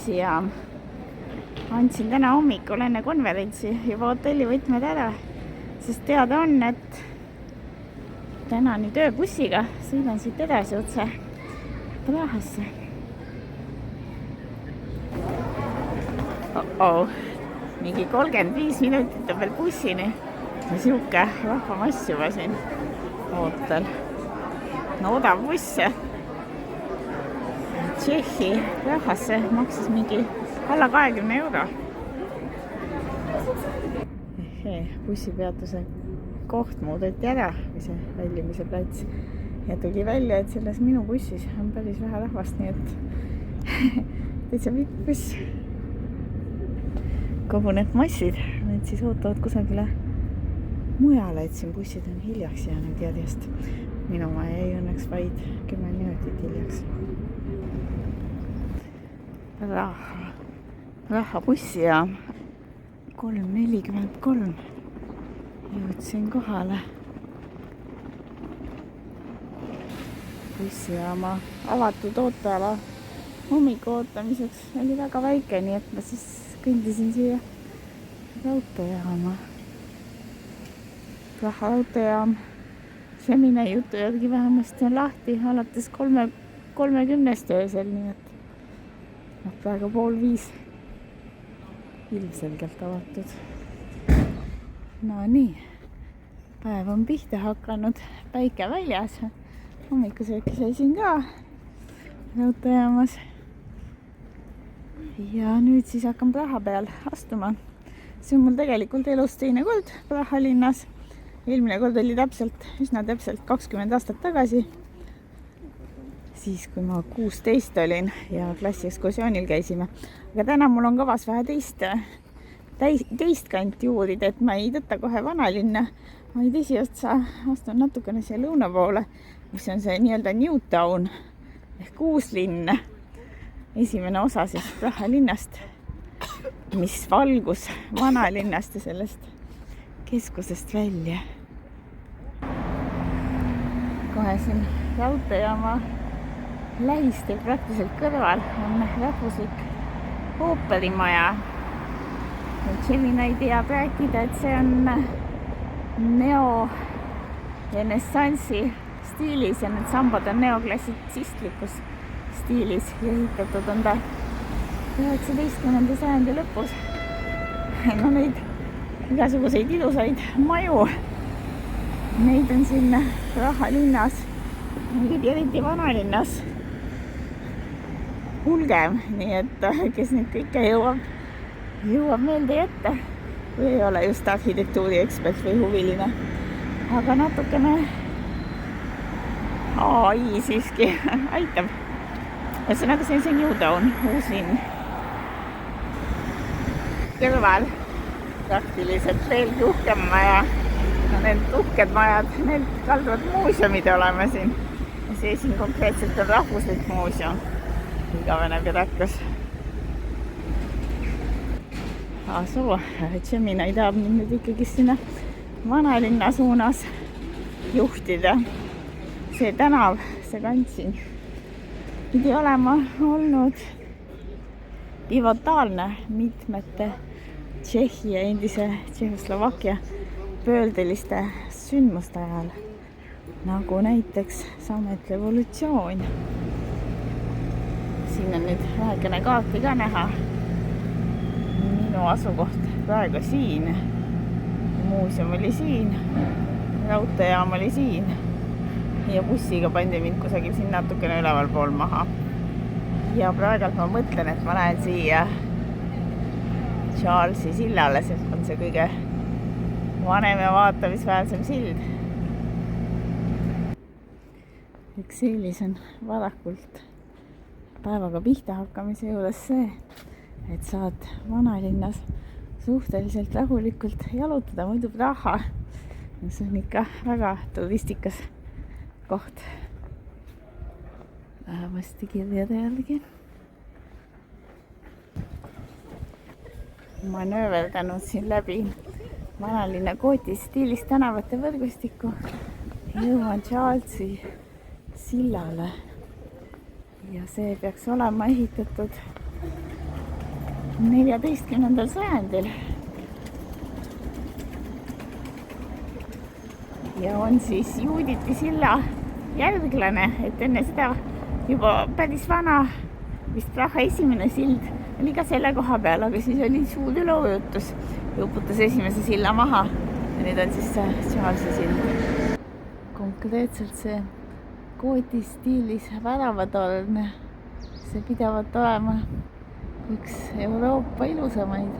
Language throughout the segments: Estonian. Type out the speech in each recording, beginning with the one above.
bussijaam. Andsin täna hommikul enne konverentsi juba hotellivõtmed ära, sest teada on, et täna nüüd ööbussiga sõidan siit edasi otse Prahasse. Mingi 35 minutit on veel bussini ja siuke rahvamass juba siin ootel. No odav buss Tšehhi Prahasse maksis mingi alla 20 euro. Bussipeatuse koht muudeti ära või see väljumise plats ja tuli välja, et selles minu bussis on päris vähe rahvast, nii et täitsa pikk buss. Kogu need massid, need siis ootavad kusagile mujale, et siin bussid on hiljaks jäänud järjest. Minu ma jäi õnneks vaid 10 minutit hiljaks. Raha bussijaam 3:43 jõudsin kohale. Bussijaama avatud ooteala hommiku ootamiseks oli väga väike, nii et ma siis kõndisin siia raudteejaama. Praha raudteejaam Žemina jutu järgi vähemasti on lahti alates 3:30 öösel, nii et praegu 4:30 ilmselgelt avatud. No nii, päev on pihta hakanud, päike väljas. Hommikusööki seisin ka raudteejaamas. Ja nüüd siis hakkan Praha peal astuma. See on mul tegelikult elus teine kord Praha linnas. Eelmine kord oli üsna täpselt 20 aastat tagasi. Siis, kui ma 16 olin ja klassiekskursioonil käisime. Aga täna mul on kavas vähe teist kanti uurida, et ma ei tõtta kohe vanalinna, vaid esiotsa astun natukene siia lõuna poole, mis on see nii-öelda Newtown ehk uus linn. Esimene osa siis Praha linnast, mis valgus vanalinnast ja sellest keskusest välja. Kohe siin raudteejaama lähistel praktiliselt kõrval on rahvuslik ooperimaja. Žemina ei tea rääkida, et see on neo-renessansi stiilis ja need sambad on neoklassitsistlikus stiilis ja ehitatud on ta 19. sajandi lõpus. No neid igasuguseid ilusaid maju, neid on siin Praha linnas, eriti vanalinnas hulgem, nii et kes neid kõike jõuab meelde jätta, kui ei ole just arhitektuuri ekspert või huviline. Aga natukene AI siiski aitab. Ühesõnaga see on see Newtown, uus linn. Kõrval praktiliselt veel uhkem maja. No need uhked majad, need kalduvad muuseumid olema siin. See siin konkreetselt on rahvuslik muuseum. Igavene pedakas. Žemina ei tahab nüüd ikkagi sinna vanalinna suunas juhtida. See tänav, see kant siin pidi olema olnud pivotaalne mitmete Tšehhi ja endise Tšehhoslovakkia pöördeliste sündmuste ajal, nagu näiteks Samet revolutsioon. Siin on nüüd vähekene kaarti ka näha. Minu asukoht praegu siin, muuseum oli siin, raudteejaam oli siin ja bussiga pandi mind kusagil siin natukene üleval pool maha. Ja praegult ma mõtlen, et ma näen siia Charlesi sillale, see on see kõige vanem ja vaatamisväärsem sild. Üks eelis on varakult päevaga pihta hakkamise juures see, et saad vanalinnas suhteliselt rahulikult jalutada, muidu Praha. See on ikka väga turistikas koht. Vähemasti kirjade järgi. Ma nööverdanud siin läbi vanalinna gootistiilis tänavate võrgustikku. Jõuan Charlesi sillale. Ja see peaks olema ehitatud 14. sajandil. Ja on siis Juuditi silla järglane, et enne seda juba päris vana, vist Praha esimene sild oli ka selle koha peal, aga siis oli suur üleujutus ja uputas esimese silla maha ja nüüd on siis see sild. Konkreetselt see gooti stiilis väravatorn, see pidavat olema üks Euroopa ilusamaid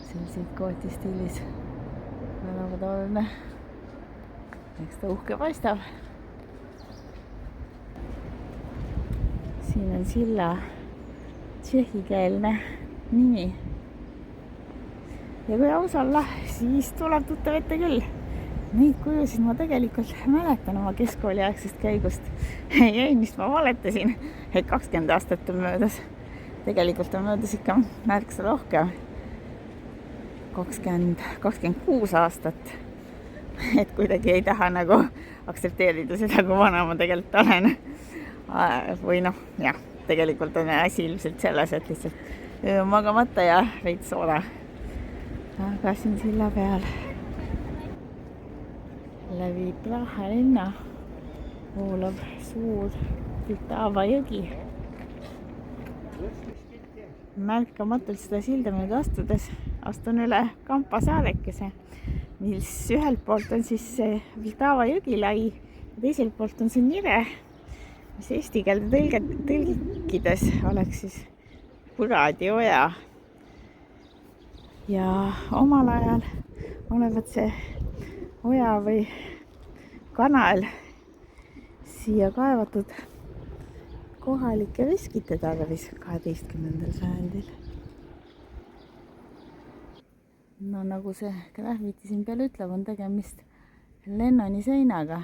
selliseid gooti stiilis väravatorne. Eks ta uhke paistab. Siin on silla tšehhikeelne nimi. Ja kui aus olla, siis tuleb tuttav ette küll. Neid kujusid ma tegelikult mäletan oma keskkooliaegsest käigust. Ei, mis ma valetasin, et 20 aastat on möödas. Tegelikult on möödas ikka märksa rohkem. 26 aastat. Et kuidagi ei taha nagu aksepteerida seda, kui vana ma tegelikult olen. Või noh, jah, tegelikult on asi ilmselt selles, et lihtsalt magamata ja veits soola. Aga siin silla peal läbi Praha linna voolab suur Vltava jõgi. Märkamatult seda silda mööda astudes astun üle Kampa saarekese, mis ühelt poolt on siis see Vltava jõgilai ja teiselt poolt on see Nire, mis eesti keelde tõlkides oleks siis Kuradi oja. Ja omal ajal olevat see oja või kanal siia kaevatud kohalike veskite tarvis 12. sajandil. No nagu see graffiti siin peal ütleb, on tegemist Lennoni seinaga.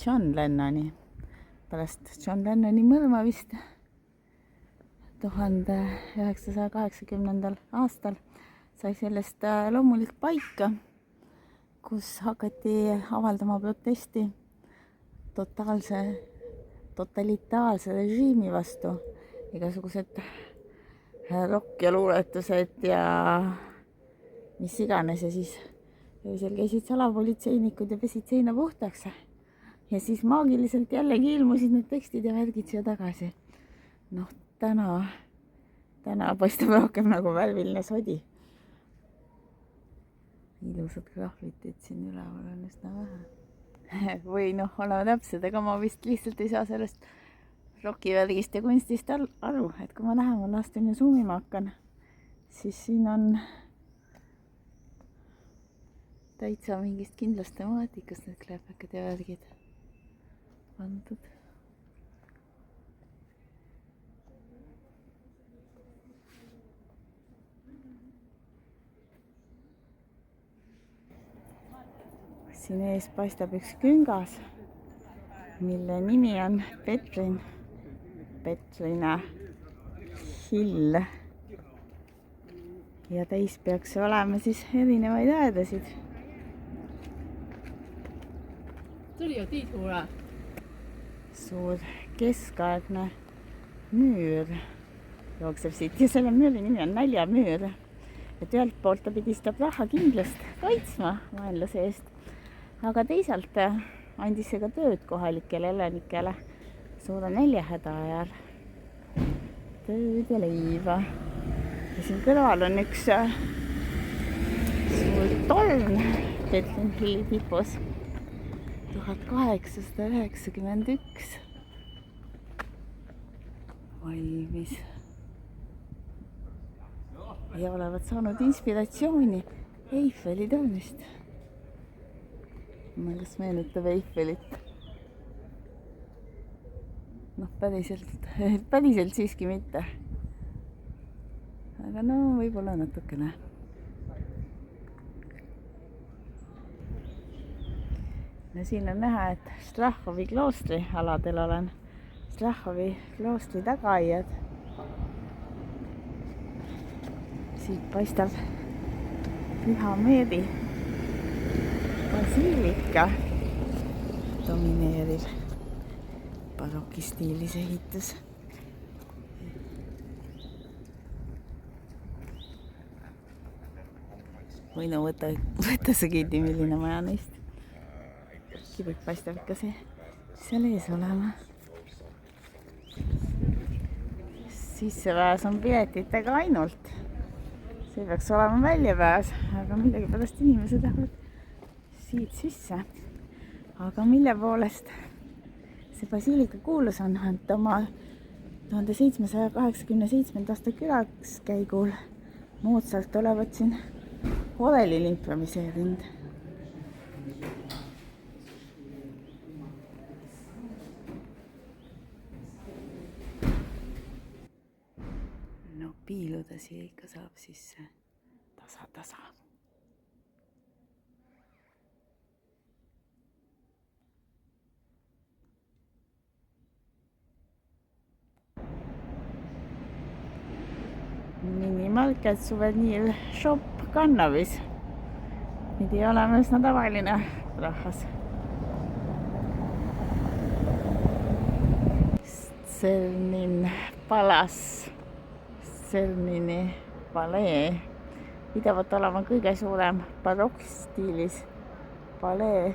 John Lennoni. Pärast John Lennoni mõrva vist 1980. aastal sai sellest loomulik paika, kus hakati avaldama protesti totalitaarse režiimi vastu. Igasugused rokk ja luuletused ja mis iganes ja siis öösel käisid salapolitseinikud ja pesid seina puhtaks. Ja siis maagiliselt jällegi ilmusid need tekstid ja värgid siia tagasi. Noh, täna paistab rohkem nagu värviline sodi. Ilusad graffitid siin üleval on üsna vähe. Või noh, oleme täpsed, ega ma vist lihtsalt ei saa sellest rokivärgist ja kunstist aru, et kui ma lähemal astun ja zoomima hakkan, siis siin on täitsa mingist kindlast temaatikast need kleepakad ja värgid pandud. Siin ees paistab üks küngas, mille nimi on Petrina hill. Ja täis peaks olema siis erinevaid aedasid. Tuli jo tiituura. Suur keskaegne müür jookseb siit ja selle müüri nimi on Näljamüür. Et ühelt poolt ta pidi seda Praha kindlust kaitsma vaenlase eest, aga teisalt andis see ka tööd kohalikele elanikele suure näljahäda ajal. Tööd ja leiva. Ja siin kõrval on üks suur torn Petlin hilli tipus 1891 valmis. Ja olevat saanud inspiratsiooni Eiffeli tornist. Kas meenutab Eiffelit? Noh, päriselt siiski mitte. Aga no, võib-olla natukene. Ja siin on näha, et Strahovi kloostri aladel olen. Strahovi kloostri tagaaiad. Siit paistab Püha Meeri basiilika domineeriv barokistiilis ehitus. või no võta see kinni, milline maja neist. Kibik paistab ikka see seal ees olema. Sissepääs on piletitega ainult. See peaks olema väljapääs, aga millegipärast inimesed lähevad siit sisse. Aga mille poolest see basiilika kuulus on, et oma 1787. aasta külaskäigul Mozart olevat siin orelil improviseerinud. No piiluda siia ikka saab sisse tasa-tasa. Minimarket Souvenir Shop Kannavis. Pidi olema üsna tavaline rahvas. Cernin Palas, Cernini palee pidavat olema kõige suurem barokk-stiilis palee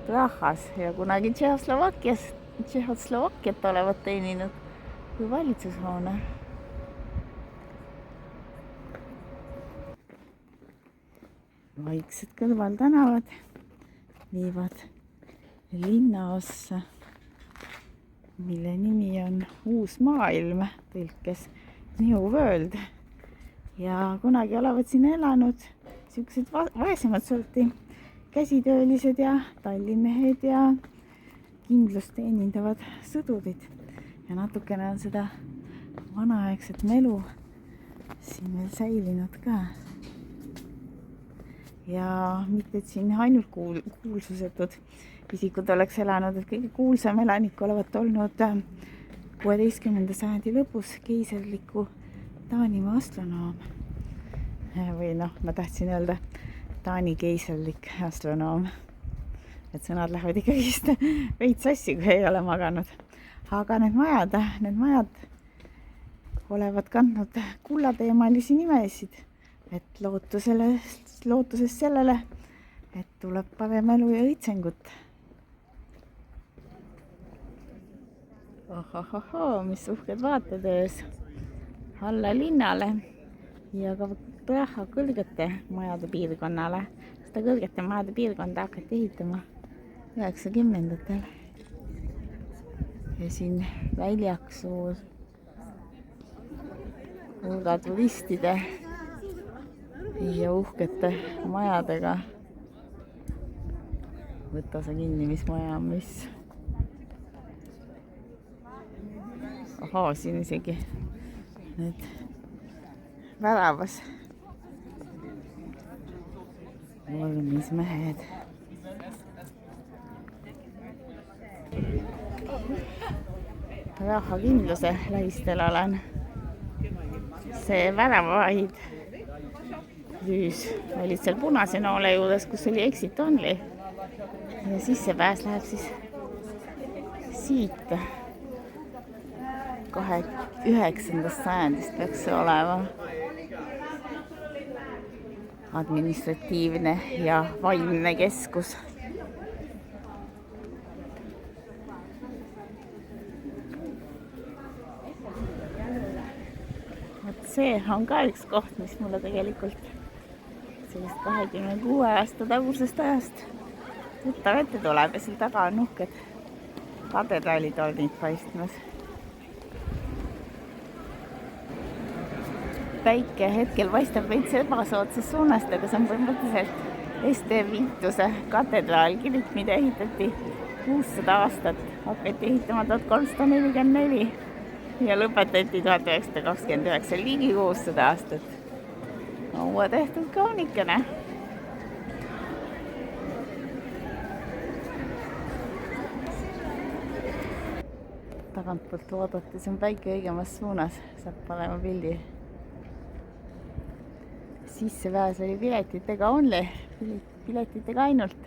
Prahas ja kunagi Tšehhoslovakkiat olevat teeninud kui valitsushoone. Vaiksed kõrvaltänavad viivad linnaossa, mille nimi on Uus maailm, tõlkes New World. Ja kunagi olevat siin elanud siuksed vaesemad sorti käsitöölised ja tallimehed ja kindlust teenindavad sõdurid. Ja natukene on seda vanaaegset melu siin veel säilinud ka. Ja mitte, et siin ainult kuulsusetud isikud oleks elanud, et kõige kuulsam elanik olevat olnud 16. sajandi lõpus keiserliku Taanimaa astronoom. Või noh, ma tahtsin öelda Taani keiserlik astronoom. Et sõnad lähevad ikkagist veits sassi, kui ei ole maganud. Aga need majad olevat kandnud kullateemalisi nimesid, et lootuses sellele, et tuleb parem elu ja õitsengut. Ohohoho, mis uhked vaated ees alla linnale ja ka Praha kõrgete majade piirkonnale. Seda kõrgete majade piirkonda hakati ehitama 90-ndatel. Ja siin väljaks suur hulga turistide ja uhkete majadega. Võta sa kinni, mis maja on mis. Ohaa, siin isegi need väravas vormis mehed. Rahakindluse lähistel olen. See väravaid lüüs olid seal punase noole juures, kus oli exit only. Ja sissepääs läheb siis siit. 9. sajandist peaks see olema administratiivne ja vaimne keskus. See on ka üks koht, mis mulle tegelikult sellest 26 aasta tagusest ajast tuttav ette tuleb ja seal taga on uhked katedraalitornid paistmas. Päike hetkel paistab veits ebasoodsas suunast, aga see on põhimõtteliselt Este Vintuse katedraal, kirik, mida ehitati 600 aastat, hakati ehitama 1344 ja lõpetati 1929, ligi 600 aastat. Uue tehtud kaunikene. Tagantpoolt vaadates on päike õigemas suunas, saab panema pildi. Sissepääs oli piletitega only, piletitega ainult.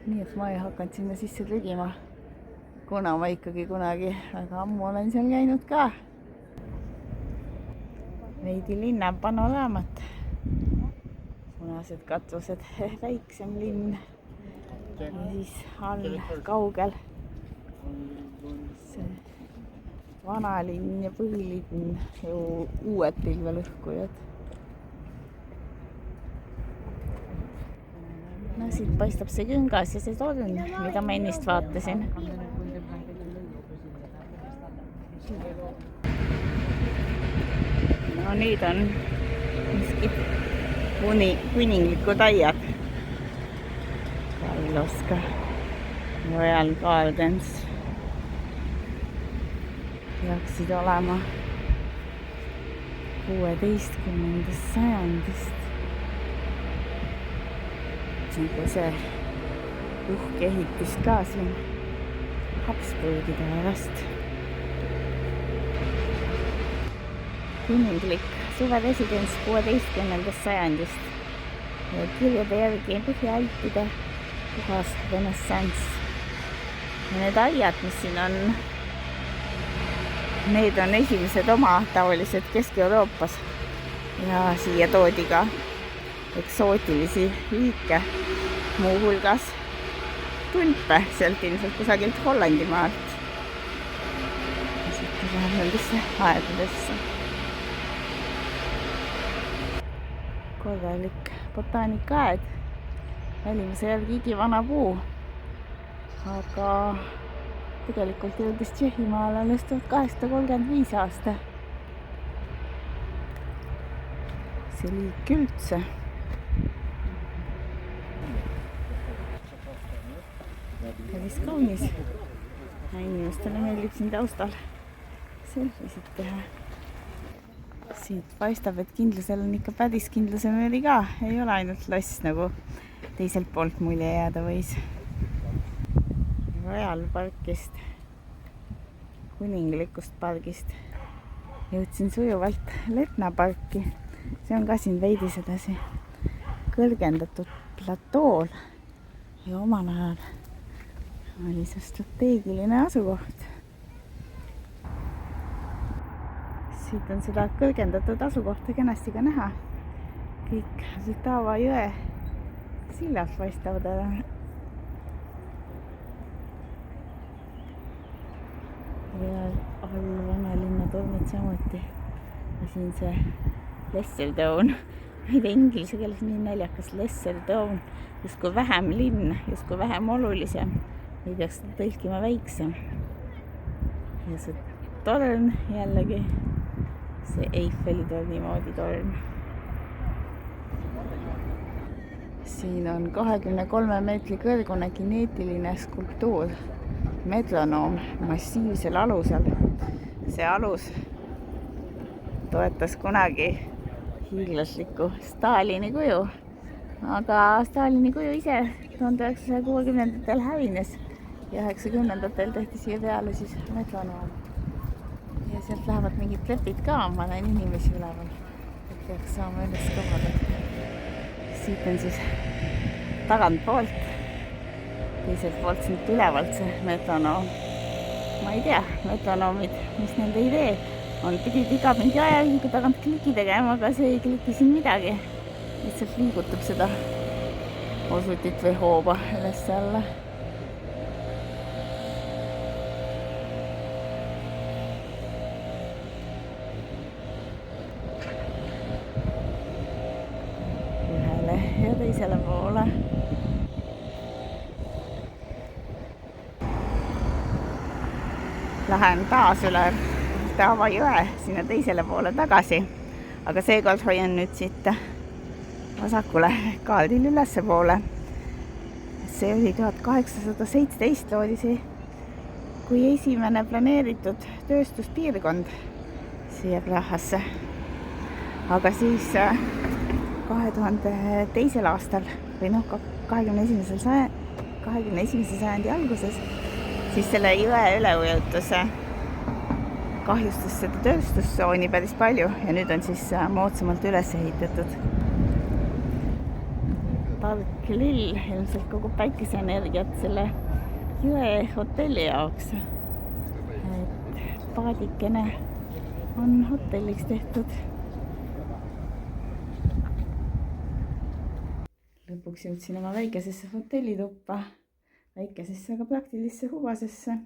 Nii et ma ei hakanud sinna sisse trügima, kuna ma ikkagi kunagi väga ammu olen seal käinud ka. Veidi linna panoraamat. punased katused, väiksem linn ja siis all kaugel see vanalinn ja põhilinn ja uued pilvelõhkujad. No siit paistab see küngas ja see torn, mida ma ennist vaatasin. No nüüd on miskid kuninglikud aiad. Kalloska Royal Gardens peaksid olema 16. sajandist. Nagu see uhke ehitis ka siin Habsburgide ajast. Kuninglik suveresidents 16. sajandist ja kirjade järgi Põhja-Alpide puhas renessanss. Ja need aiad, mis siin on, need on esimesed oma taolised Kesk-Euroopas ja siia toodi ka eksootilisi liike, muuhulgas tulpe sealt ilmselt kusagilt Hollandimaalt. Ja siit läheb nendesse aedadesse. Korralik botaanikaaed, välimuse järgi igivana puu, aga tegelikult jõudis Tšehhimaale alles 1835 aasta. See liik üldse. Päris kaunis. Inimestele meeldib siin taustal selfisid teha. Siit paistab, et kindlusel on ikka päris kindluse müüri ka. Ei ole ainult loss, nagu teiselt poolt mulje jääda võis. Royal Parkist, kuninglikust pargist jõudsin sujuvalt Letna parki. See on ka siin veidi sedasi kõrgendatud platool ja omal ajal oli see strateegiline asukoht. Siit on seda kõrgendatud asukohta kenasti ka näha. Kõik Vltava jõe sillad paistavad ära. Ja all vanalinna tornid samuti. Ja siin see Lesser Town. Ei tea inglise keeles nii naljakas Lesser Town. Justkui vähem linn, justkui vähem olulisem. Ei peaks tõlkima väiksem. Ja see torn jällegi. See Eiffeli torni moodi torn. Siin on 23 meetri kõrgune kineetiline skulptuur. Metronoom massiivsel alusel. See alus toetas kunagi hiiglaslikku Stalini kuju. Aga Stalini kuju ise 1960-ndatel hävines ja 90-ndatel tehti siia peale siis metronoom. Ja sealt lähevad mingid trepid ka, ma näen inimesi üleval, et peaks saama üles kohale. Siit on siis tagant poolt, teiselt poolt siit ülevalt see metronoom. Ma ei tea, metronoomid, mis nende idee on, pidid iga mingi ajaühiku tagant kliki tegema, aga see ei kliki siin midagi. Lihtsalt liigutab seda osutit või hooba üles alla. Ja teisele poole. Lähen taas üle Vltava jõe sinna teisele poole tagasi, aga seekord hoian nüüd siit vasakule kaardil ülesse poole. See oli 1817 loodi see kui esimene planeeritud tööstuspiirkond siia Prahasse. Aga siis 2002. aastal või 21. sajandi alguses siis selle jõe üleujutus kahjustas seda tööstustsooni päris palju ja nüüd on siis moodsamalt üles ehitatud. Park Lill ilmselt kogub päikeseenergiat selle jõe hotelli jaoks. Et paadikene on hotelliks tehtud. lõpuks jõudsin oma väikesesse hotellituppa, väikesesse, aga praktilisse huvasesse.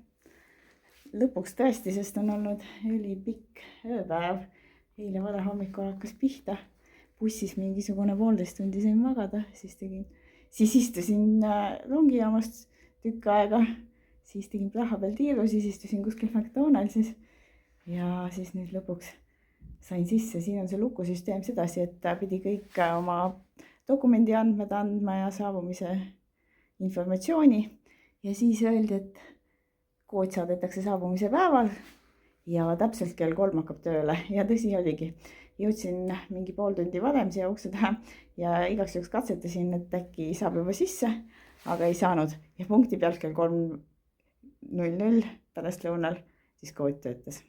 Lõpuks tõesti, sest on olnud ülipikk ööpäev. Eile vara hommikul hakkas pihta. Bussis mingisugune 1,5 tundi sain magada, siis istusin rongijaamast tükk aega, siis tegin Praha peal tiiru, siis istusin kuskil McDonaldsis ja siis nüüd lõpuks sain sisse. Siin on see lukusüsteem sedasi, et pidi kõik oma dokumendi andmed andma ja saabumise informatsiooni ja siis öeldi, et kood saadetakse saabumise päeval ja täpselt kell 3 hakkab tööle ja tõsi oligi. Jõudsin mingi 0,5 tundi varem siia ukse taha ja igaks juhuks katsetasin, et äkki saab juba sisse, aga ei saanud. Ja punkti pealt kell 3:00 pärastlõunal siis kood töötas.